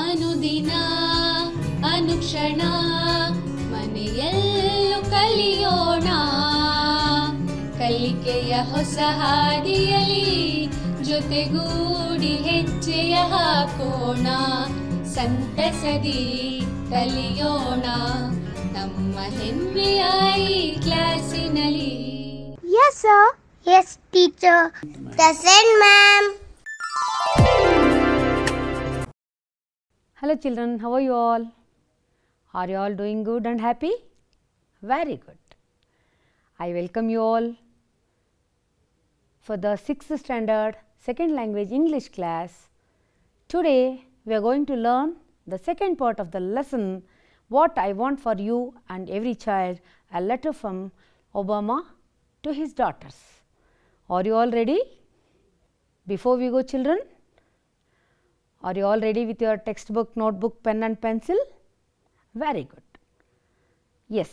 ಅನುದಿನ ಅನುಕ್ಷಣ ಮನೆಯಲ್ಲೂ ಕಲಿಯೋಣ, ಕಲಿಕೆಯ ಹೊಸ ಹಾದಿಯಲಿ ಜೊತೆಗೂಡಿ ಹೆಜ್ಜೆಯ ಹಾಕೋಣ, ಸಂತಸದಿ ಕಲಿಯೋಣ ನಮ್ಮ ಹೆಮ್ಮೆಯ ಈ ಕ್ಲಾಸಿನಲ್ಲಿ. Yes, sir. Yes, teacher. Present, ma'am. Hello children, how are you all? Are you all doing good and happy? Very good. I welcome you all for the 6th standard second language English class. Today we are going to learn the second part of the lesson, what I want for you and every child, a letter from Obama to his daughters. Are you all ready? Before we go children, are you all ready with your textbook, notebook, pen and pencil? Very good. Yes.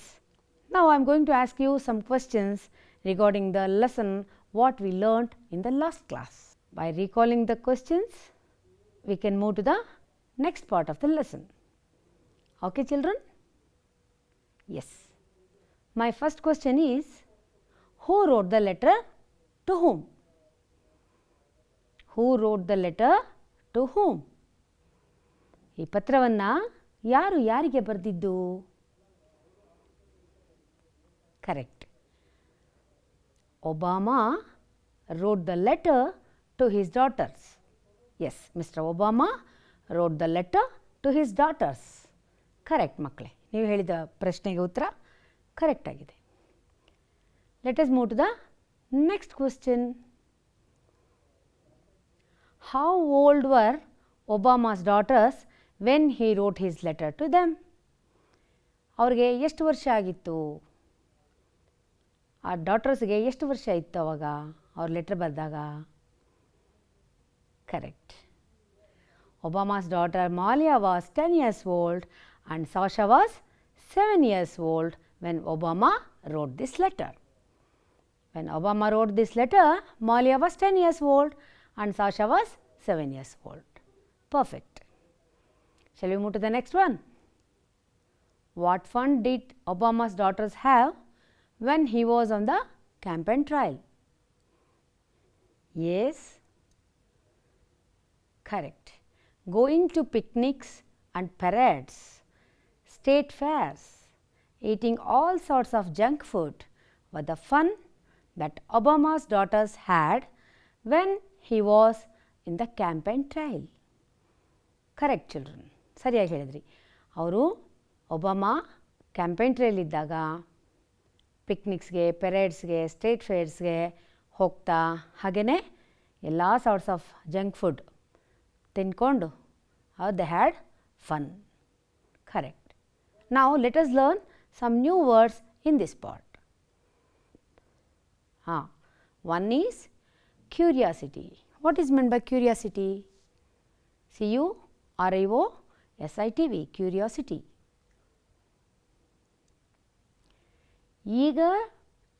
Now I am going to ask you some questions regarding the lesson what we learnt in the last class. By recalling the questions, we can move to the next part of the lesson. Okay children? Yes. My first question is, who wrote the letter to whom? Who wrote the letter to whom? ಈ ಪತ್ರವನ್ನು ಯಾರು ಯಾರಿಗೆ ಬರೆದಿದ್ದು? Correct. Obama wrote the letter to his daughters. Yes, Mr. Obama wrote the letter to his daughters. Correct ಮಕ್ಕಳೇ, ನೀವು ಹೇಳಿದ ಪ್ರಶ್ನೆಗೆ ಉತ್ತರ ಕರೆಕ್ಟ್ ಆಗಿದೆ. Let us move to the next question. How old were Obama's daughters when he wrote his letter to them? ಅವ್ರಿಗೆ ಎಷ್ಟು ವರ್ಷ ಆಗಿತ್ತು? ಆ ಡಾಟರ್ಸ್ಗೆ ಎಷ್ಟು ವರ್ಷ ಇತ್ತು ಅವಾಗ ಅವ್ರ ಲೆಟರ್ ಬರೆದಾಗ? Correct. Obama's daughter Malia was 10 years old and Sasha was 7 years old when Obama wrote this letter. When Obama wrote this letter, Malia was 10 years old and Sasha was 7 years old. Perfect. Shall we move to the next one? What fun did Obama's daughters have when he was on the campaign trail? Yes. Correct. Going to picnics and parades, state fairs, eating all sorts of junk food were the fun that Obama's daughters had when he was in the campaign trail. Correct children. ಸರಿಯಾಗಿ ಹೇಳಿದ್ರಿ. ಅವರು Obama campaign trail ಇದ್ದಾಗ ಪಿಕ್ನಿಕ್ಸ್ಗೆ, ಪೆರೇಡ್ಸ್ಗೆ, state ಫೇರ್ಸ್ಗೆ ಹೋಗ್ತಾ ಹಾಗೆಯೇ ಎಲ್ಲ sorts of junk food ತಿನ್ಕೊಂಡು they had fun. Correct. ನಾವು let us learn some new words in this part. One is curiosity. What is meant by curiosity? CURIOSITY, curiosity. Eager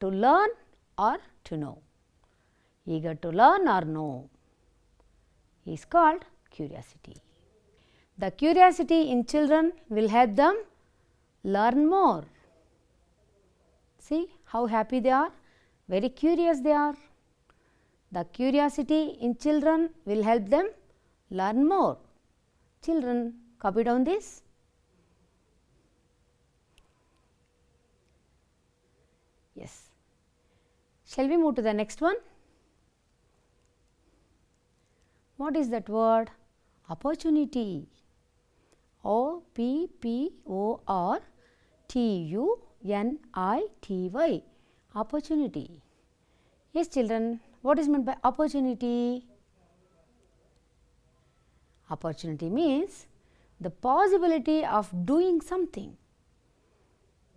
to learn or to know. Eager to learn or know is called curiosity. The curiosity in children will help them learn more. See how happy they are? Very curious they are. The curiosity in children will help them learn more. Children, copy down this. Yes. Shall we move to the next one? What is that word? Opportunity. OPPORTUNITY. Opportunity. Yes children, what is meant by opportunity? Opportunity means the possibility of doing something.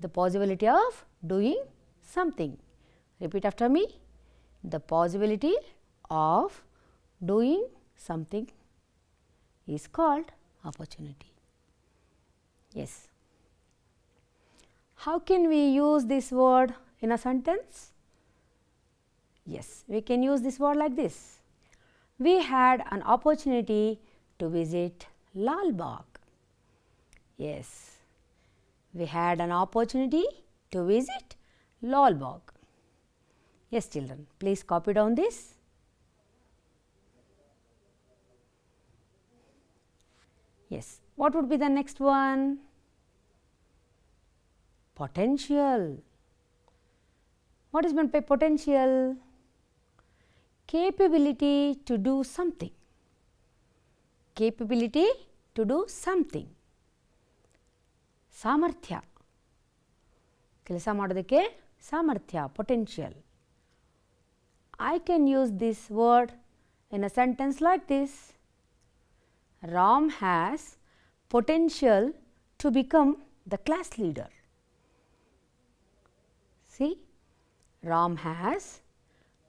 The possibility of doing something. Repeat after me. The possibility of doing something is called opportunity. Yes. How can we use this word in a sentence? Yes, we can use this word like this. We had an opportunity to visit Lal Bagh. Yes, we had an opportunity to visit Lal Bagh. Yes, children, please copy down this. Yes, what would be the next one? Potential. What is meant by potential? Capability to do something. Capability to do something. ಸಾಮರ್ಥ್ಯ, ಕೆಲಸ ಮಾಡೋದಕ್ಕೆ ಸಾಮರ್ಥ್ಯ, potential. I can use this word in a sentence like this. Ram has potential to become the class leader. See, Ram has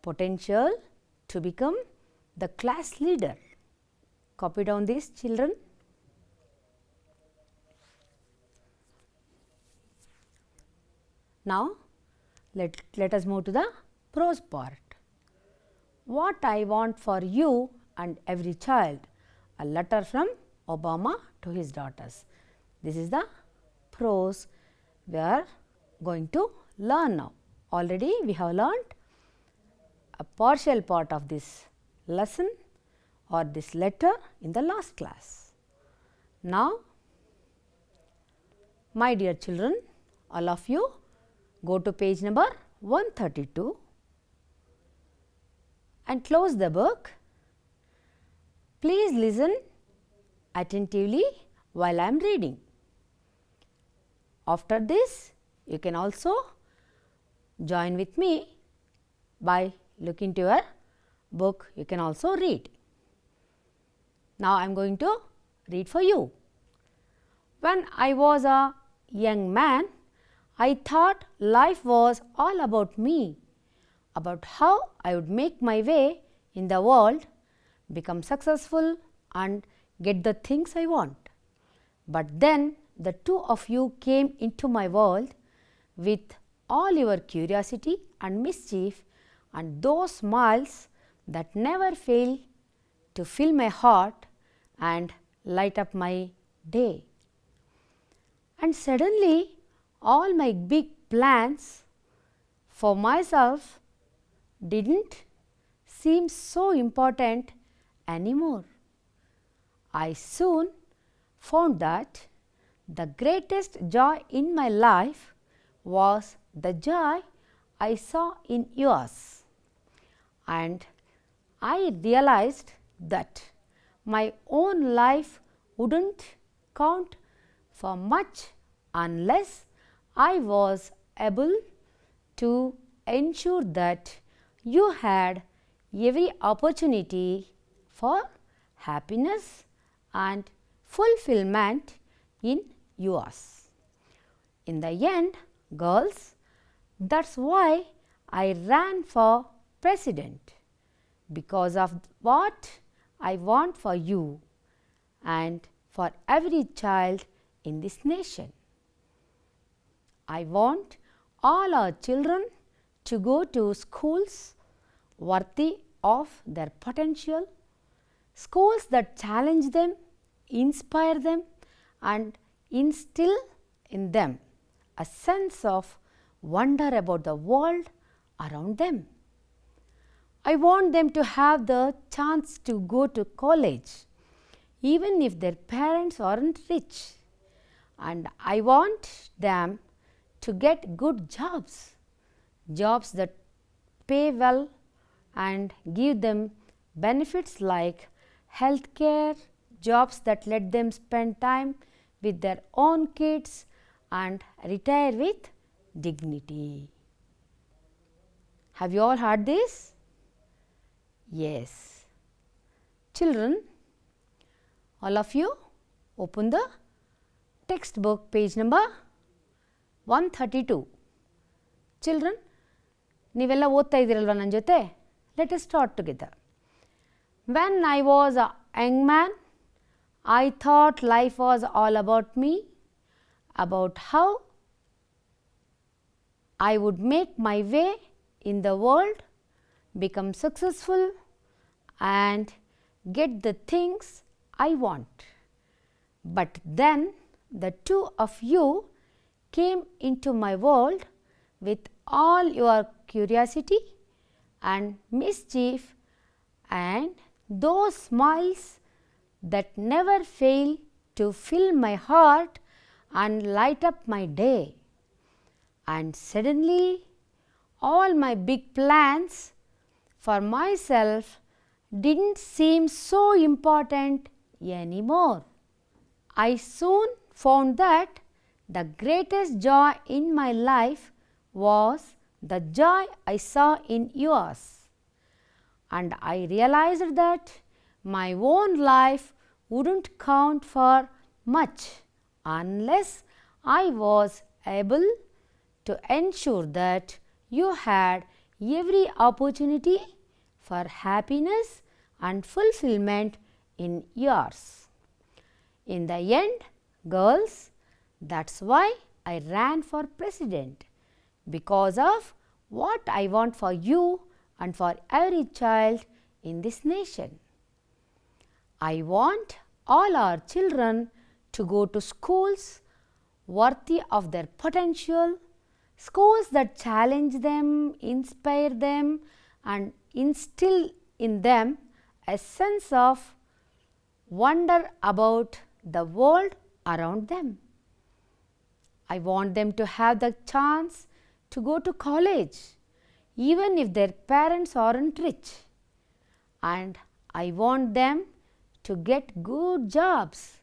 potential to become the class leader. Copy down this, children. Now, let us move to the prose part. What I want for you and every child. A letter from Obama to his daughters. This is the prose we are going to learn now. Already we have learned a partial part of this lesson or this letter in the last class. Now, my dear children, all of you go to page number 132 and close the book. Please listen attentively while I am reading. After this, you can also join with me by looking to your book. You can also read. Now, I am going to read for you. When I was a young man, I thought life was all about me, about how I would make my way in the world, become successful and get the things I want. But then the two of you came into my world with all your curiosity and mischief and those smiles that never fail to fill my heart and light up my day. And suddenly all my big plans for myself didn't seem so important anymore. I soon found that the greatest joy in my life was the joy I saw in yours, and I realized that my own life wouldn't count for much unless I was able to ensure that you had every opportunity for happiness and fulfillment in yours. In the end, girls, that's why I ran for president, because of what I want for you and for every child in this nation. I want all our children to go to schools worthy of their potential, schools that challenge them, inspire them and instill in them a sense of wonder about the world around them. I want them to have the chance to go to college even if their parents aren't rich, and I want them to get good jobs, jobs that pay well and give them benefits like health care, jobs that let them spend time with their own kids and retire with dignity. Have you all heard this? Yes. Children, all of you open the textbook page number 132. Children, ನೀವೆಲ್ಲ ಓದ್ತಾ ಇದ್ದೀರಲ್ವ ನನ್ನ ಜೊತೆ? Let us start together. When I was a young man, I thought life was all about me, about how I would make my way in the world, become successful and get the things I want. But then the two of you came into my world with all your curiosity and mischief and those smiles that never fail to fill my heart and light up my day. And suddenly, all my big plans for myself didn't seem so important anymore. I soon found that the greatest joy in my life was the joy I saw in yours. And I realized that my own life wouldn't count for much unless I was able to ensure that you had every opportunity for happiness and fulfillment in yours. In the end, girls, that's why I ran for president, because of what I want for you and for every child in this nation. I want all our children to go to schools worthy of their potential, schools that challenge them, inspire them, and instill in them a sense of wonder about the world around them. I want them to have the chance to go to college, even if their parents aren't rich. And I want them to get good jobs,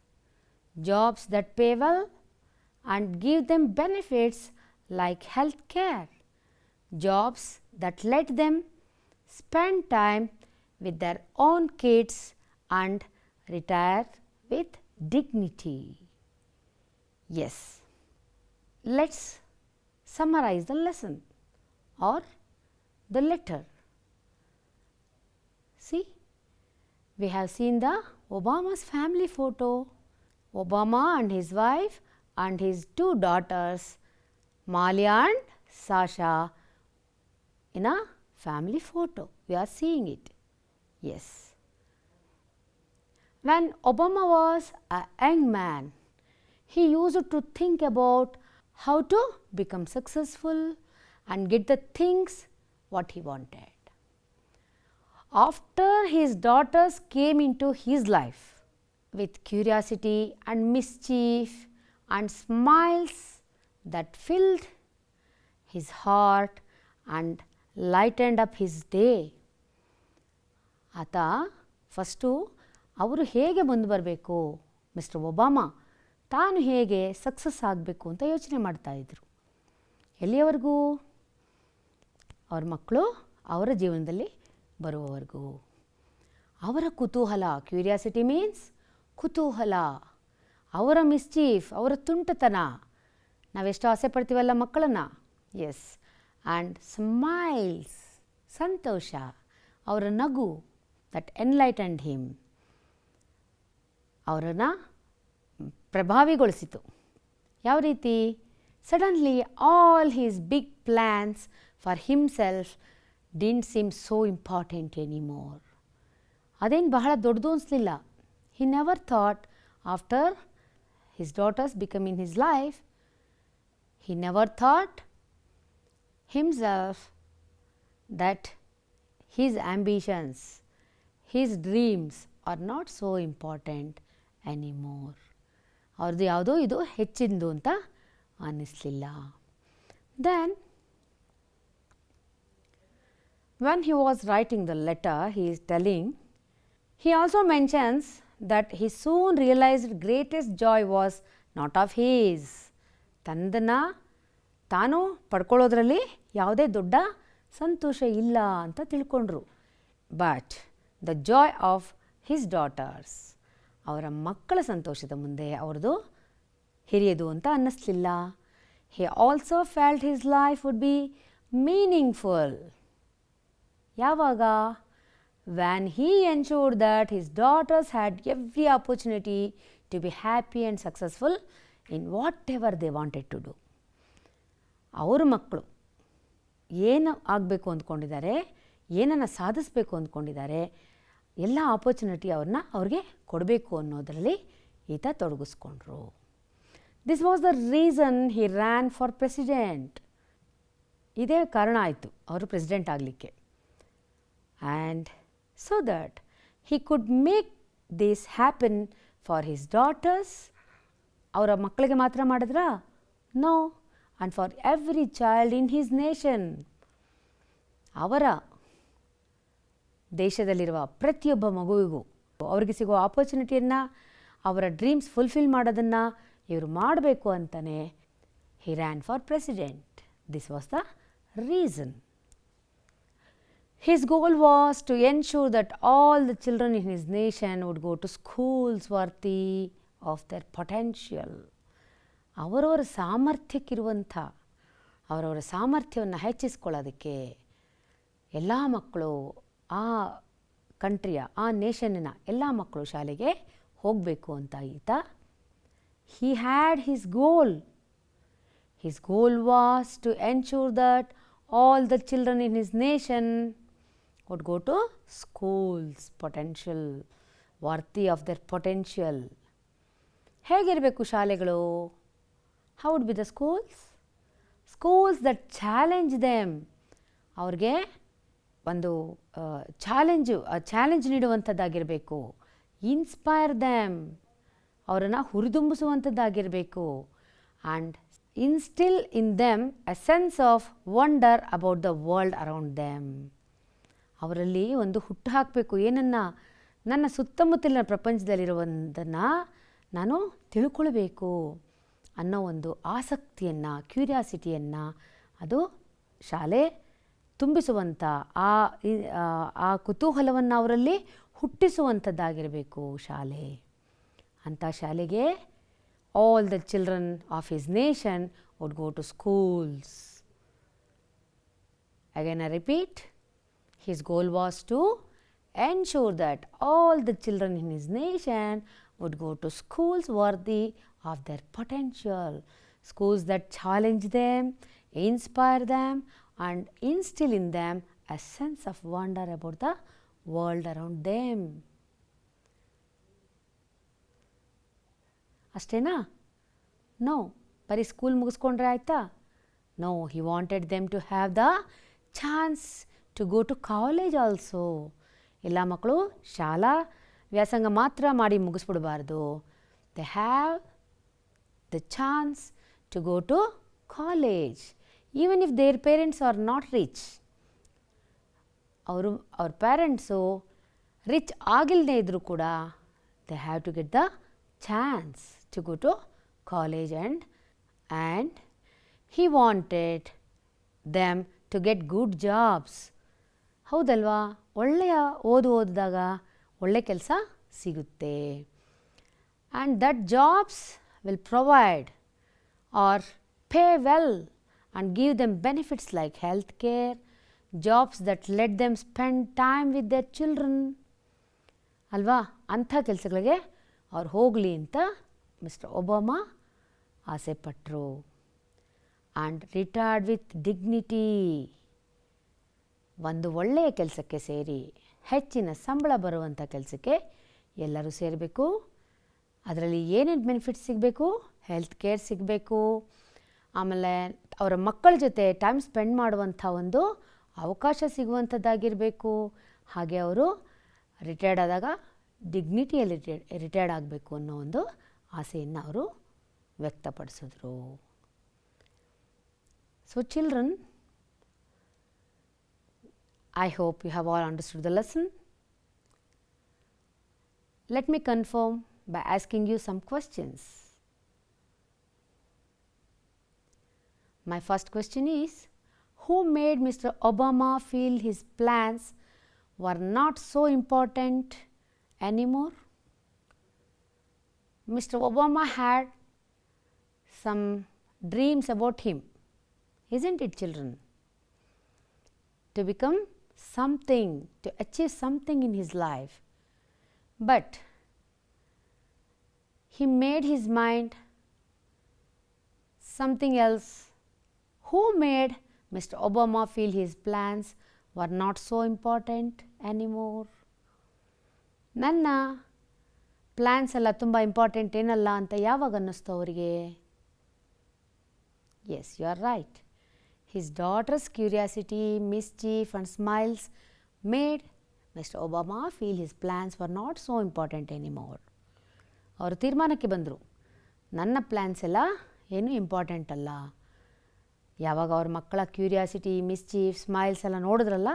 jobs that pay well and give them benefits like health care, jobs that let them spend time with their own kids and retire with dignity. Yes, let's summarize the lesson or the letter. See, we have seen the Obama's family photo, Obama and his wife and his two daughters, Malia and Sasha, in a family photo. We are seeing it. Yes. When Obama was a young man, he used to think about how to become successful and get the things what he wanted. After his daughters came into his life with curiosity and mischief and smiles that filled his heart and lightened up his day. ಆತ first ಅವರು ಹೇಗೆ ಮುಂದೆ ಬರಬೇಕು, mister Obama ತಾನು ಹೇಗೆ success ಆಗಬೇಕು ಅಂತ ಯೋಚನೆ ಮಾಡ್ತಾಯಿದ್ರು. ಎಲ್ಲಿಯವರೆಗೂ? ಅವ್ರ ಮಕ್ಕಳು ಅವರ ಜೀವನದಲ್ಲಿ ಬರುವವರೆಗೂ. ಅವರ ಕುತೂಹಲ, ಕ್ಯೂರಿಯಾಸಿಟಿ ಮೀನ್ಸ್ ಕುತೂಹಲ, ಅವರ ಮಿಸ್ಚೀಫ್, ಅವರ ತುಂಟತನ, ನಾವೆಷ್ಟು ಆಸೆ ಪಡ್ತೀವಲ್ಲ ಮಕ್ಕಳನ್ನು. ಎಸ್, ಆ್ಯಂಡ್ ಸ್ಮೈಲ್ಸ್, ಸಂತೋಷ, ಅವರ ನಗು ದಟ್ ಎನ್ಲೈಟನ್ಡ್ ಹಿಮ್, ಅವರನ್ನು ಪ್ರಭಾವಿಗೊಳಿಸಿತು. ಯಾವ ರೀತಿ? Suddenly all his big plans for himself didn't seem so important anymore. ಅದೇನು ಬಹಳ ದೊಡ್ಡದು ಅನಿಸ್ಲಿಲ್ಲ. He never thought after his daughters become in his life, he never thought himself that his ambitions, his dreams are not so important anymore. ಅವ್ರದ್ದು ಯಾವುದೋ ಇದು ಹೆಚ್ಚಿಂದು ಅಂತ ಅನ್ನಿಸ್ಲಿಲ್ಲ. Then when he was writing the letter, he is telling, he also mentions that he soon realized greatest joy was not of his. ತಂದನ್ನು ತಾನು ಪಡ್ಕೊಳ್ಳೋದ್ರಲ್ಲಿ ಯಾವುದೇ ದೊಡ್ಡ ಸಂತೋಷ ಇಲ್ಲ ಅಂತ ತಿಳ್ಕೊಂಡ್ರು. But the joy of his daughters, ಅವರ ಮಕ್ಕಳ ಸಂತೋಷದ ಮುಂದೆ ಅವ್ರದ್ದು ಹಿರಿಯದು ಅಂತ ಅನ್ನಿಸ್ಲಿಲ್ಲ. He also felt his life would be meaningful. ಯಾವಾಗ? when he ensured that his daughters had every opportunity to be happy and successful in whatever they wanted to do. ಅವ್ರ ಮಕ್ಕಳು ಏನು ಆಗಬೇಕು ಅಂದ್ಕೊಂಡಿದ್ದಾರೆ, ಏನನ್ನು ಸಾಧಿಸಬೇಕು ಅಂದ್ಕೊಂಡಿದ್ದಾರೆ, ಎಲ್ಲ ಆಪರ್ಚುನಿಟಿ ಅವ್ರಿಗೆ ಕೊಡಬೇಕು ಅನ್ನೋದರಲ್ಲಿ ಈತ ತೊಡಗಿಸ್ಕೊಂಡ್ರು. This was the reason he ran for president. ಇದೇ ಕಾರಣ ಆಯಿತು ಅವರು ಪ್ರೆಸಿಡೆಂಟ್ ಆಗಲಿಕ್ಕೆ. And so that he could make this happen for his daughters. ಅವರ ಮಕ್ಕಳಿಗೆ ಮಾತ್ರ ಮಾಡಿದ್ರಾ? No, and for every child in his nation. ಅವರ ದೇಶದಲ್ಲಿರುವ ಪ್ರತಿಯೊಬ್ಬ ಮಗುವಿಗೂ ಅವರಿಗೆ ಸಿಗೋ ಆಪರ್ಚುನಿಟಿಯನ್ನು, ಅವರ ಡ್ರೀಮ್ಸ್ ಫುಲ್ಫಿಲ್ ಮಾಡೋದನ್ನು ಇವರು ಮಾಡಬೇಕು ಅಂತಲೇ he ran for president. This was the reason. His goal was to ensure that all the children in his nation would go to schools worthy of their potential. ಅವರವರ ಸಾಮರ್ಥ್ಯಕ್ಕಿರುವಂಥ ಅವರವರ ಸಾಮರ್ಥ್ಯವನ್ನು ಹೆಚ್ಚಿಸ್ಕೊಳ್ಳೋದಕ್ಕೆ ಎಲ್ಲ ಮಕ್ಕಳು, ಆ ಕಂಟ್ರಿಯ, ಆ ನೇಷನ್ನಿನ ಎಲ್ಲ ಮಕ್ಕಳು ಶಾಲೆಗೆ ಹೋಗಬೇಕು ಅಂತ ಈತ he had his goal. His goal was to ensure that all the children in his nation would go to schools potential, worthy of their potential. ಹೇಗಿರಬೇಕು ಶಾಲೆಗಳು? How would be the schools? Schools that challenge them. ಅವ್ರಿಗೆ ಒಂದು challenge ನೀಡುವಂಥದ್ದಾಗಿರಬೇಕು. Inspire them, ಅವರನ್ನು ಹುರಿದುಂಬಿಸುವಂಥದ್ದಾಗಿರಬೇಕು. And instill in them a sense of wonder about the world around them. ಅವರಲ್ಲಿ ಒಂದು ಹುಟ್ಟು ಹಾಕಬೇಕು. ಏನನ್ನು? ನನ್ನ ಸುತ್ತಮುತ್ತಲಿನ ಪ್ರಪಂಚದಲ್ಲಿರುವುದನ್ನು ನಾನು ತಿಳ್ಕೊಳ್ಬೇಕು ಅನ್ನೋ ಒಂದು ಆಸಕ್ತಿಯನ್ನು, ಕ್ಯೂರಿಯಾಸಿಟಿಯನ್ನು ಅದು ಶಾಲೆ ತುಂಬಿಸುವಂಥ, ಆ ಕುತೂಹಲವನ್ನು ಅವರಲ್ಲಿ ಹುಟ್ಟಿಸುವಂಥದ್ದಾಗಿರಬೇಕು ಶಾಲೆ. ಅಂಥ ಶಾಲೆಗೆ all the children of his nation would go to schools. Again I repeat, his goal was to ensure that all the children in his nation would go to schools worthy of their potential, schools that challenge them, inspire them and instill in them a sense of wonder about the world around them. ಅಷ್ಟೇನಾ? No, ಬರೀ school ಮುಗಿಸ್ಕೊಂಡ್ರೆ ಆಯಿತಾ? No, he wanted them to have the chance to go to college also. ಎಲ್ಲ ಮಕ್ಕಳು ಶಾಲಾ ವ್ಯಾಸಂಗ ಮಾತ್ರ ಮಾಡಿ ಮುಗಿಸ್ಬಿಡಬಾರ್ದು. They have the chance to go to college even if their parents are not rich. ಅವ್ರ ಪೇರೆಂಟ್ಸು ರಿಚ್ ಆಗಿಲ್ಲದೆ ಇದ್ದರೂ ಕೂಡ they have to get the chance to go to college, and he wanted them to get good jobs. ಹೌದಲ್ವಾ? ಒಳ್ಳೆಯ ಓದಿದಾಗ ಒಳ್ಳೆ ಕೆಲಸ ಸಿಗುತ್ತೆ. and that jobs will provide or pay well and give them benefits like health care, jobs that let them spend time with their children. ಅಲ್ವಾ? ಅಂಥ ಕೆಲಸಗಳಿಗೆ ಅವ್ರು ಹೋಗಲಿ ಅಂತ ಮಿಸ್ಟರ್ ಒಬಾಮಾ ಆಸೆ ಪಟ್ಟರು. And retired with dignity. ಒಂದು ಒಳ್ಳೆಯ ಕೆಲಸಕ್ಕೆ ಸೇರಿ ಹೆಚ್ಚಿನ ಸಂಬಳ ಬರುವಂಥ ಕೆಲಸಕ್ಕೆ ಎಲ್ಲರೂ ಸೇರಬೇಕು. ಅದರಲ್ಲಿ ಏನೇನು ಬೆನಿಫಿಟ್ಸ್ ಸಿಗಬೇಕು? ಹೆಲ್ತ್ ಕೇರ್ ಸಿಗಬೇಕು. ಆಮೇಲೆ ಅವರ ಮಕ್ಕಳ ಜೊತೆ ಟೈಮ್ ಸ್ಪೆಂಡ್ ಮಾಡುವಂಥ ಒಂದು ಅವಕಾಶ ಸಿಗುವಂಥದ್ದಾಗಿರಬೇಕು. ಹಾಗೆ ಅವರು ರಿಟೈರ್ಡ್ ಆದಾಗ ಡಿಗ್ನಿಟಿಯಲ್ಲಿ ರಿಟೈರ್ಡ್ ಆಗಬೇಕು ಅನ್ನೋ ಒಂದು ಆಸೆಯನ್ನು ಅವರು ವ್ಯಕ್ತಪಡಿಸಿದ್ರು. So children, I hope you have all understood the lesson. Let me confirm by asking you some questions. My first question is, who made Mr. Obama feel his plans were not so important anymore? Mr. Obama had some dreams about him, isn't it, children? To become something, to achieve something in his life. But he made his mind something else. Who made Mr. Obama feel his plans were not so important anymore? ನನ್ನ plans ಎಲ್ಲ ತುಂಬ important ಏನಲ್ಲ ಅಂತ ಯಾವಾಗ ಅನ್ನಿಸ್ತು ಅವರಿಗೆ? Yes, you are right. His daughter's curiosity, mischief and smiles made Mr. Obama feel his plans were not so important anymore. ಅವರು ತೀರ್ಮಾನಕ್ಕೆ ಬಂದರು, ನನ್ನ ಪ್ಲ್ಯಾನ್ಸ್ ಎಲ್ಲ ಏನೂ ಇಂಪಾರ್ಟೆಂಟ್ ಅಲ್ಲ. ಯಾವಾಗ ಅವ್ರ ಮಕ್ಕಳ ಕ್ಯೂರಿಯಾಸಿಟಿ, ಮಿಸ್ಚೀಫ್, ಸ್ಮೈಲ್ಸ್ ಎಲ್ಲ ನೋಡಿದ್ರಲ್ಲ,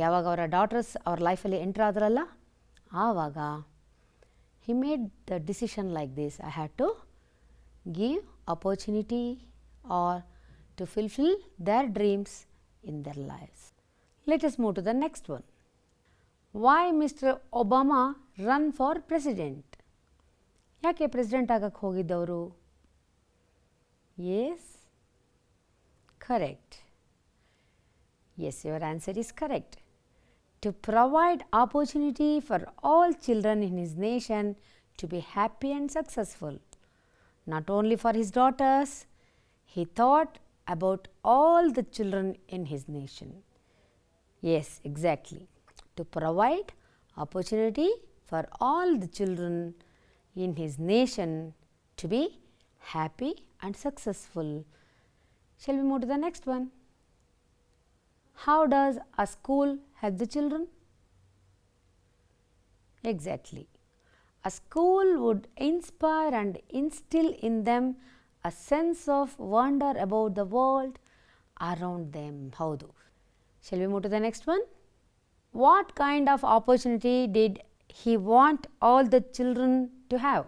ಯಾವಾಗ ಅವರ ಡಾಟರ್ಸ್ ಅವ್ರ ಲೈಫಲ್ಲಿ ಎಂಟ್ರ್ ಆದ್ರಲ್ಲ, ಆವಾಗ he made the decision like this: I had to give opportunity or to fulfill their dreams in their lives. Let us move to the next one. Why Mr. Obama run for president? ಯಾಕೆ president ಆಗಕ್ಕೆ ಹೋಗಿದ್ದವರು? Yes, correct. Yes, your answer is correct. To provide opportunity for all children in his nation to be happy and successful. Not only for his daughters, he thought about all the children in his nation. Yes, exactly. To provide opportunity for all the children in his nation to be happy and successful. Shall we move to the next one? How does a school help the children? Exactly. A school would inspire and instill in them a sense of wonder about the world around them. Haudu. Shall we move to the next one? What kind of opportunity did he want all the children to have?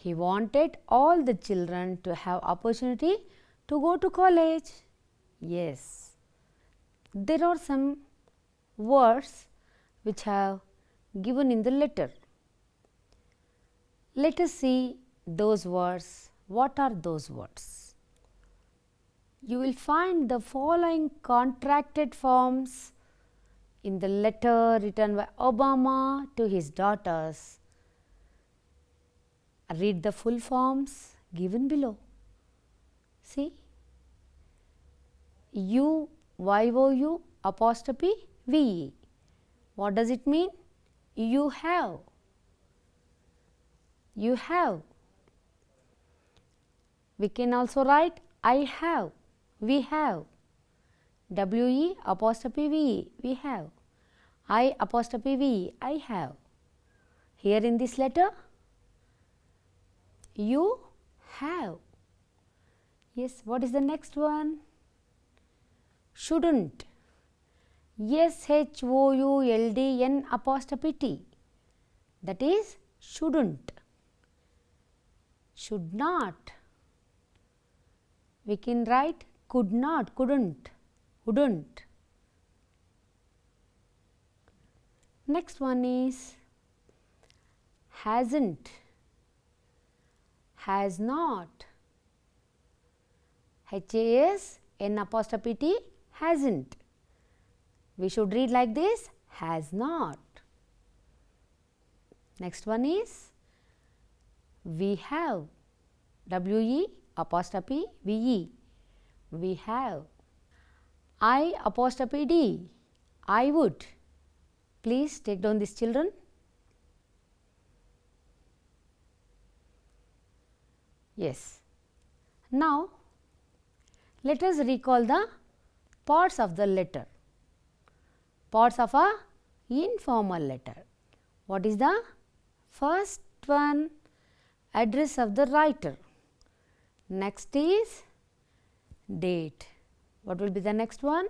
He wanted all the children to have opportunity to go to college. Yes. There are some words which have given in the letter. Let us see those words. What are those words? You will find the following contracted forms in the letter written by Obama to his daughters. Read the full forms given below. See? YOU apostrophe VE. What does it mean? You have. You have. We can also write I have. We have. WE apostrophe VE. We have. I apostrophe VE. I have. Here in this letter, you have. Yes, what is the next one? Shouldn't. SHOULDN apostrophe T. That is shouldn't. Should not. We can write could not, couldn't, wouldn't. Next one is hasn't, has not. HASN apostrophe T, hasn't. We should read like this: has not. Next one is we have. WE apostrophe VE. We have. I apostrophe D. I would. Please take down these children. Yes. Now, let us recall the parts of the letter. Parts of a informal letter. What is the first one? Address of the writer. Next is date. What will be the next one?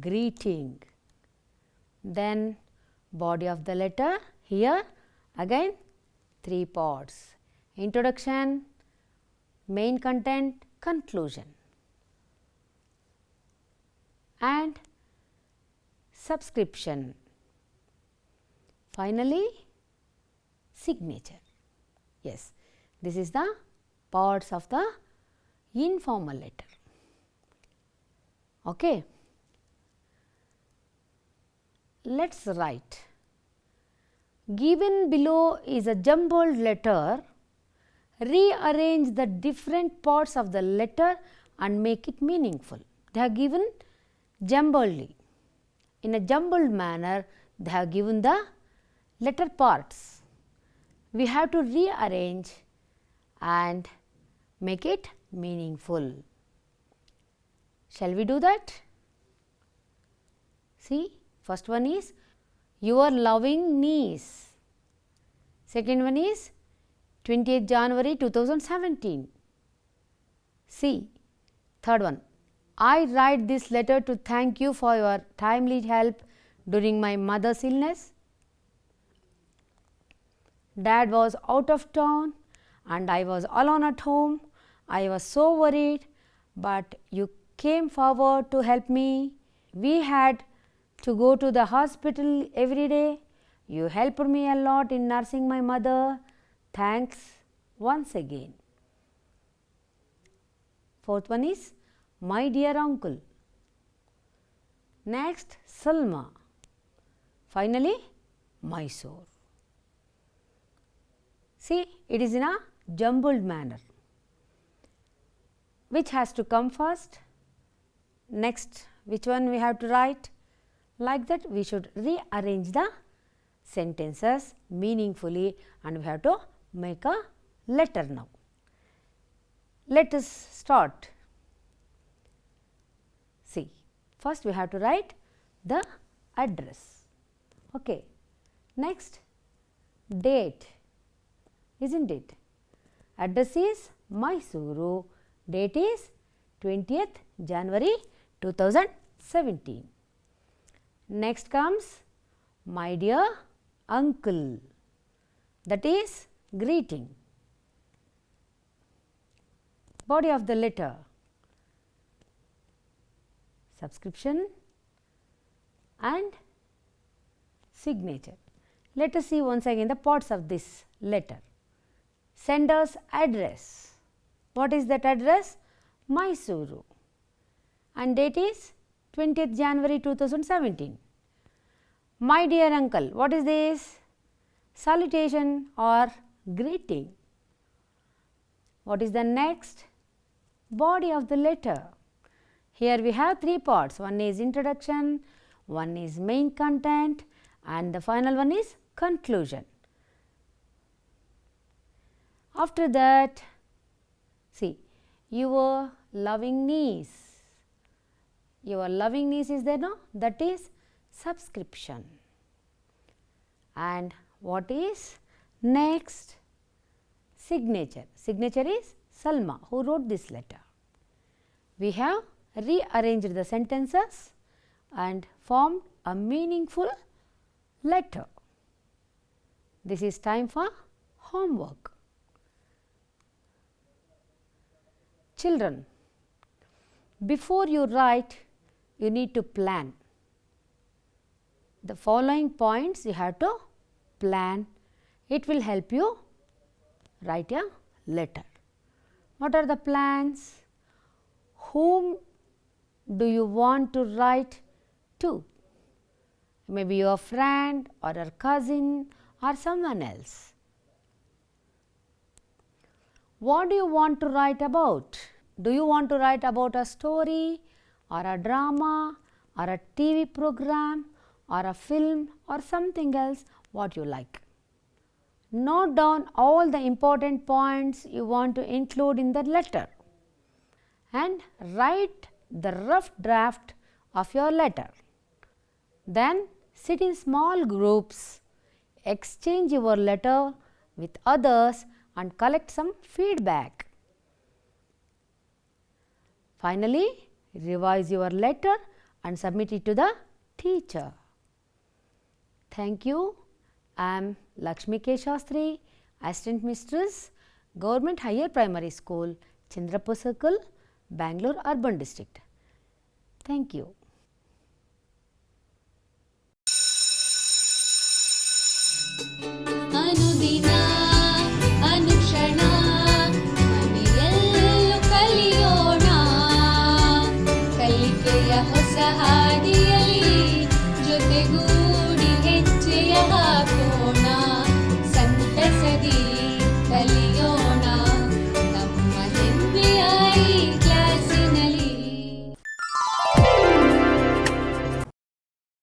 Greeting. Then body of the letter. Here again 3 parts: introduction, main content, conclusion, and subscription. Finally, signature. Yes, this is the parts of the informal letter. Okay. Let's write. Given below is a jumbled letter. Rearrange the different parts of the letter and make it meaningful. They are given jumbledly. In a jumbled manner, they have given the letter parts. We have to rearrange and make it meaningful. Shall we do that? See, first one is your loving niece. Second one is 20th January 2017. C. Third one, I write this letter to thank you for your timely help during my mother's illness. Dad was out of town and I was alone at home. I was so worried, but you came forward to help me. We had to go to the hospital every day. You helped me a lot in nursing my mother. Thanks once again. Fourth one is my dear uncle. Next, Salma. Finally, Mysore. See, it is in a jumbled manner. Which has to come first? Next, which one we have to write? Like that, we should rearrange the sentences meaningfully and we have to make a letter now. Let us start. See, first we have to write the address. Okay. Next, date, isn't it? Address is Mysuru, date is 20th January 2017. Next comes my dear uncle, that is greeting. Body of the letter, subscription and signature. Let us see once again the parts of this letter. Sender's address. What is that address? Mysuru. And date is 20th January 2017. My dear uncle. What is this? Salutation or greeting. What is the next? Body of the letter. Here we have three parts. One is introduction, one is main content and the final one is conclusion. After that, see, your loving niece. Your loving niece is there, no? That is subscription. And what is next? Signature. Signature is Salma, who wrote this letter. We have rearranged the sentences and formed a meaningful letter. This is time for homework. Children, before you write, you need to plan. The following points you have to plan. It will help you write a letter. What are the plans? Whom do you want to write to? Maybe your friend or your cousin or someone else. What do you want to write about? Do you want to write about a story or a drama or a TV program or a film or something else, what you like? Note down all the important points you want to include in the letter and write the rough draft of your letter. Then sit in small groups, exchange your letter with others and collect some feedback. Finally, revise your letter and submit it to the teacher. Thank you. I am Lakshmi K. Shastri, Assistant Mistress, Government Higher Primary School, Chandrapur Circle, Bangalore Urban District. Thank you. ಅನುದಿನ ಅನುಕ್ಷಣ ಮನೆಯಲ್ಲೂ ಕಲಿಯೋಣ ಕಲಿಕೆಯ ಹೊಸ ಹಾದಿಯಲ್ಲಿ ಜೊತೆಗೂಡಿ ಹೆಜ್ಜೆಯ ಹಾಕೋಣ.